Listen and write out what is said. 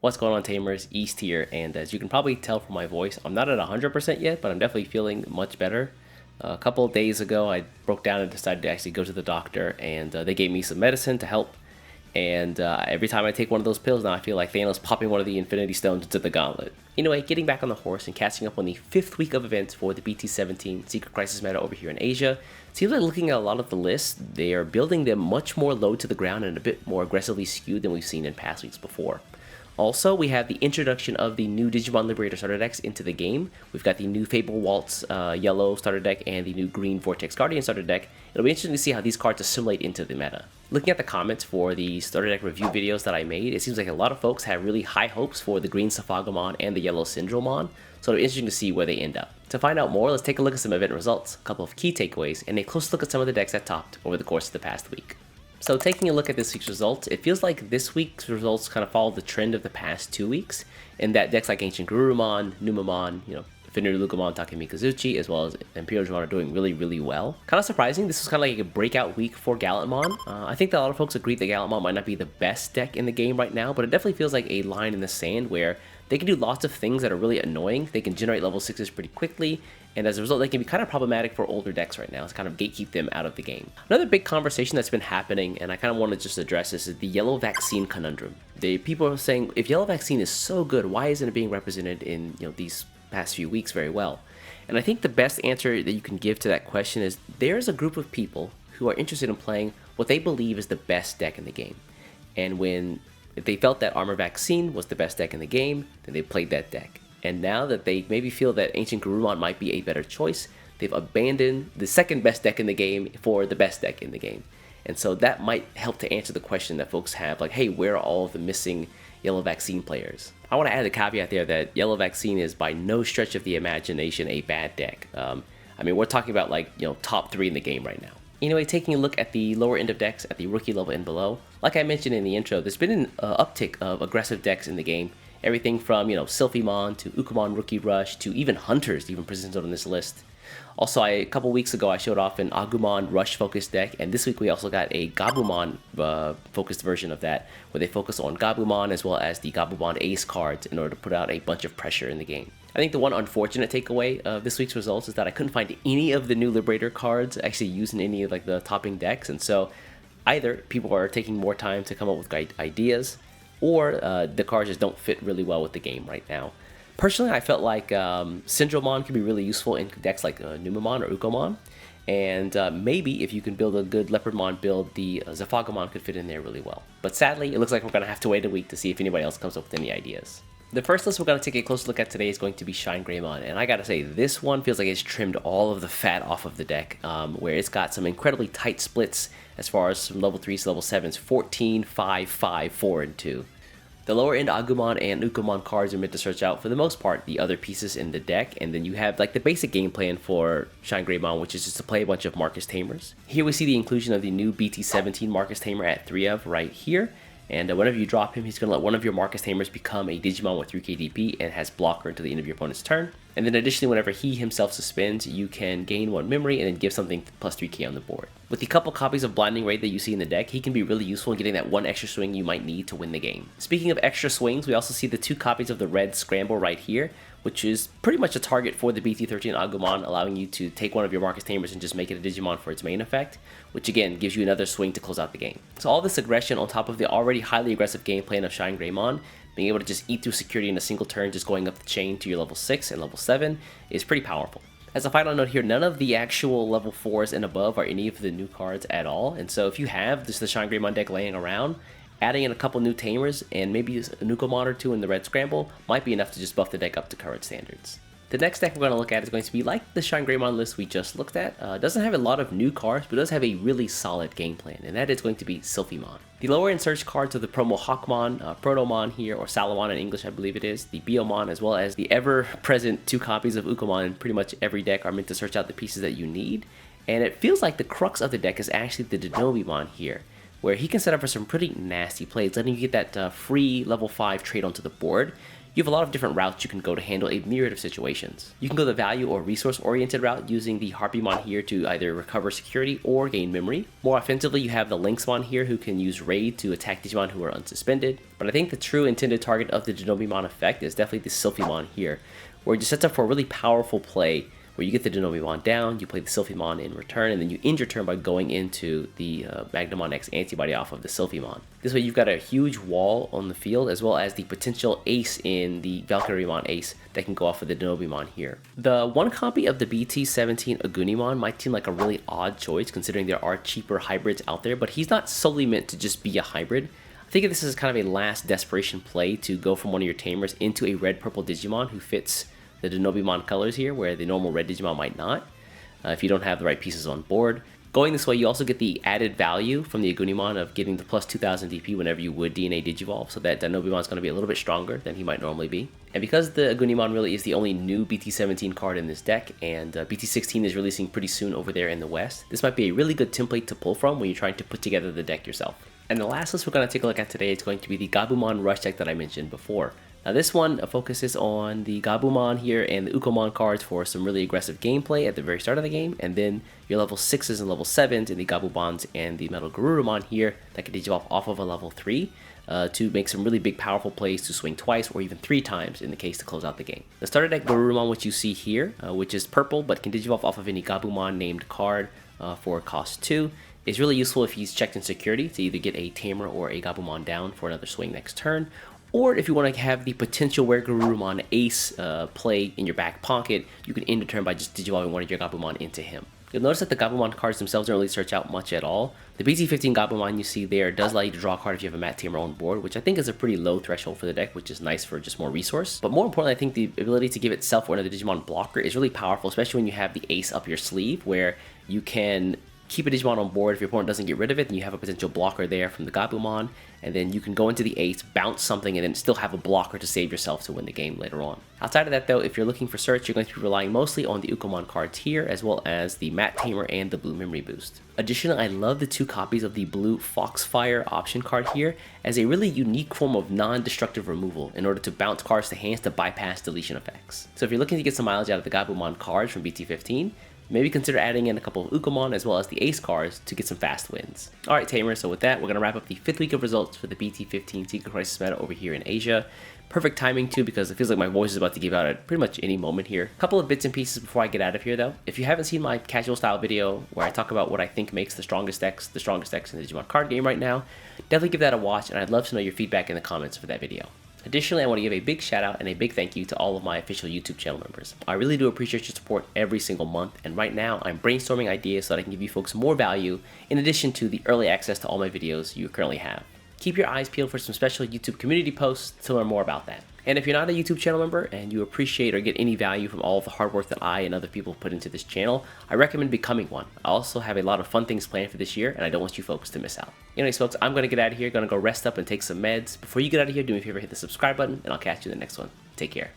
What's going on, Tamers? East here, and as you can probably tell from my voice, I'm not at 100% yet, but I'm definitely feeling much better. A couple of days ago, I broke down and decided to actually go to the doctor, and they gave me some medicine to help. And every time I take one of those pills now, I feel like Thanos popping one of the Infinity Stones into the gauntlet. Anyway, getting back on the horse and catching up on the 5th week of events for the BT17 Secret Crisis meta over here in Asia. Seems like looking at a lot of the lists, they are building them much more low to the ground and a bit more aggressively skewed than we've seen in past weeks before. Also, we have the introduction of the new Digimon Liberator Starter Decks into the game. We've got the new Fable Waltz Yellow Starter Deck and the new Green Vortex Guardian Starter Deck. It'll be interesting to see how these cards assimilate into the meta. Looking at the comments for the Starter Deck review videos that I made, it seems like a lot of folks have really high hopes for the Green Silphymon and the Yellow Syndromon, so it'll be interesting to see where they end up. To find out more, let's take a look at some event results, a couple of key takeaways, and a close look at some of the decks that topped over the course of the past week. So taking a look at this week's results, it feels like this week's results kind of follow the trend of the past 2 weeks, in that decks like Ancient Garurumon, Numemon, Infinity Lugumon, Takemikazuchi, as well as Imperial Digimon are doing really well. Kind of surprising, this was kind of like a breakout week for Gabumon. I think that a lot of folks agree that Gabumon might not be the best deck in the game right now, but it definitely feels like a line in the sand where they can do lots of things that are really annoying. They can generate level 6s pretty quickly, and as a result, they can be kind of problematic for older decks right now to kind of gatekeep them out of the game. Another big conversation that's been happening, and I kind of want to just address this, is the yellow vaccine conundrum. People are saying, if yellow vaccine is so good, why isn't it being represented in these past few weeks very well? And I think the best answer that you can give to that question is there's a group of people who are interested in playing what they believe is the best deck in the game. And if they felt that Armor Vaccine was the best deck in the game, then they played that deck. And now that they maybe feel that Ancient Garurumon might be a better choice, they've abandoned the second best deck in the game for the best deck in the game. And so that might help to answer the question that folks have, like, hey, where are all of the missing Yellow Vaccine players? I want to add a caveat there that Yellow Vaccine is by no stretch of the imagination a bad deck. I mean, we're talking about top 3 in the game right now. Anyway, taking a look at the lower end of decks at the rookie level and below, like I mentioned in the intro, there's been an uptick of aggressive decks in the game. Everything from, Silphymon to Ukamon Rookie Rush to even Hunters even presented on this list. Also, a couple weeks ago, I showed off an Agumon Rush focused deck, and this week we also got a Gabumon focused version of that, where they focus on Gabumon as well as the Gabumon Ace cards in order to put out a bunch of pressure in the game. I think the one unfortunate takeaway of this week's results is that I couldn't find any of the new Liberator cards actually used in any of the topping decks, and so either people are taking more time to come up with ideas, or the cards just don't fit really well with the game right now. Personally, I felt like Syndromon could be really useful in decks like Numemon or Ukomon, and maybe if you can build a good Leopardmon build, the Zafagomon could fit in there really well. But sadly, it looks like we're going to have to wait a week to see if anybody else comes up with any ideas. The first list we're going to take a close look at today is going to be Shine Greymon, and I gotta say, this one feels like it's trimmed all of the fat off of the deck, where it's got some incredibly tight splits as far as from level 3s to level 7s, 14, 5, 5, 4, and 2. The lower end Agumon and Ukamon cards are meant to search out, for the most part, the other pieces in the deck, and then you have the basic game plan for Shine Greymon, which is just to play a bunch of Marcus Tamers. Here we see the inclusion of the new BT17 Marcus Tamer at 3 of right here. And whenever you drop him, he's going to let one of your Marcus Tamers become a Digimon with 3k DP and has blocker until the end of your opponent's turn. And then additionally, whenever he himself suspends, you can gain 1 memory and then give something plus 3k on the board. With the couple copies of Blinding Ray that you see in the deck, he can be really useful in getting that 1 extra swing you might need to win the game. Speaking of extra swings, we also see the 2 copies of the Red Scramble right here, which is pretty much a target for the BT13 Agumon, allowing you to take one of your Marcus Tamers and just make it a Digimon for its main effect, which again gives you another swing to close out the game. So all this aggression on top of the already highly aggressive game plan of Shine Greymon, being able to just eat through security in a single turn, just going up the chain to your level 6 and level 7, is pretty powerful. As a final note here, none of the actual level 4s and above are any of the new cards at all, and so if you have just the Shine Greymon deck laying around, adding in a couple new Tamers and maybe a Nukomon or 2 in the Red Scramble might be enough to just buff the deck up to current standards. The next deck we're going to look at is going to be like the Shine Greymon list we just looked at. It doesn't have a lot of new cards, but does have a really solid game plan, and that is going to be Silphymon. The lower end search cards are the Promo Hawkmon, Protomon here, or Salamon in English I believe it is, the Biomon, as well as the ever-present 2 copies of Ukamon in pretty much every deck are meant to search out the pieces that you need. And it feels like the crux of the deck is actually the Dinobeemon here, where he can set up for some pretty nasty plays, letting you get that free level 5 trade onto the board. You have a lot of different routes you can go to handle a myriad of situations. You can go the value or resource oriented route using the Harpymon here to either recover security or gain memory. More offensively, you have the Lynxmon here who can use raid to attack Digimon who are unsuspended. But I think the true intended target of the Dinobeemon effect is definitely the Silphymon here, where it just sets up for a really powerful play where you get the Dinobeemon down, you play the Silphymon in return, and then you end your turn by going into the Magnamon X antibody off of the Silphymon. This way you've got a huge wall on the field, as well as the potential ace in the Valkyrymon ace that can go off of the Dinobeemon here. The one copy of the BT17 Agunimon might seem like a really odd choice considering there are cheaper hybrids out there, but he's not solely meant to just be a hybrid. I think of this as kind of a last desperation play to go from one of your tamers into a red-purple Digimon who fits the Dinobeemon colors here, where the normal red Digimon might not, if you don't have the right pieces on board. Going this way, you also get the added value from the Agunimon of getting the plus 2000 DP whenever you would DNA Digivolve, so that Dinobeemon is going to be a little bit stronger than he might normally be. And because the Agunimon really is the only new BT17 card in this deck, and BT16 is releasing pretty soon over there in the West, this might be a really good template to pull from when you're trying to put together the deck yourself. And the last list we're going to take a look at today is going to be the Gabumon Rush deck that I mentioned before. Now this one focuses on the Gabumon here and the Ukomon cards for some really aggressive gameplay at the very start of the game, and then your level 6s and level 7s in the Gabumons and the Metal Garurumon here that can digivolve off of a level 3 to make some really big powerful plays to swing twice or even 3 times in the case to close out the game. The starter deck Garurumon, which you see here, which is purple but can digivolve off of any Gabumon named card for cost 2, is really useful if he's checked in security to either get a Tamer or a Gabumon down for another swing next turn, or if you want to have the potential where Garurumon ace play in your back pocket, you can end the turn by just digivolving one of your Gabumon into him. You'll notice that the Gabumon cards themselves don't really search out much at all. The BT15 Gabumon you see there does allow you to draw a card if you have a Mat Tamer on board, which I think is a pretty low threshold for the deck, which is nice for just more resource. But more importantly, I think the ability to give itself or another Digimon blocker is really powerful, especially when you have the ace up your sleeve, where you can keep a Digimon on board if your opponent doesn't get rid of it, and you have a potential blocker there from the Gabumon, and then you can go into the ace, bounce something, and then still have a blocker to save yourself to win the game later on. Outside of that though, if you're looking for search, you're going to be relying mostly on the Ukomon cards here, as well as the Mat Tamer and the blue memory boost. Additionally, I love the 2 copies of the blue Foxfire option card here as a really unique form of non-destructive removal in order to bounce cards to hands to bypass deletion effects. So if you're looking to get some mileage out of the Gabumon cards from BT15, maybe consider adding in a couple of Ukomon as well as the ace cards to get some fast wins. Alright Tamers, so with that, we're going to wrap up the 5th week of results for the BT15 Secret Crisis meta over here in Asia. Perfect timing too, because it feels like my voice is about to give out at pretty much any moment here. A couple of bits and pieces before I get out of here though. If you haven't seen my casual style video where I talk about what I think makes the strongest decks in the Digimon card game right now, definitely give that a watch, and I'd love to know your feedback in the comments for that video. Additionally, I want to give a big shout out and a big thank you to all of my official YouTube channel members. I really do appreciate your support every single month, and right now I'm brainstorming ideas so that I can give you folks more value in addition to the early access to all my videos you currently have. Keep your eyes peeled for some special YouTube community posts to learn more about that. And if you're not a YouTube channel member and you appreciate or get any value from all of the hard work that I and other people put into this channel, I recommend becoming one. I also have a lot of fun things planned for this year, and I don't want you folks to miss out. Anyways folks, I'm going to get out of here, going to go rest up and take some meds. Before you get out of here, do me a favor, hit the subscribe button, and I'll catch you in the next one. Take care.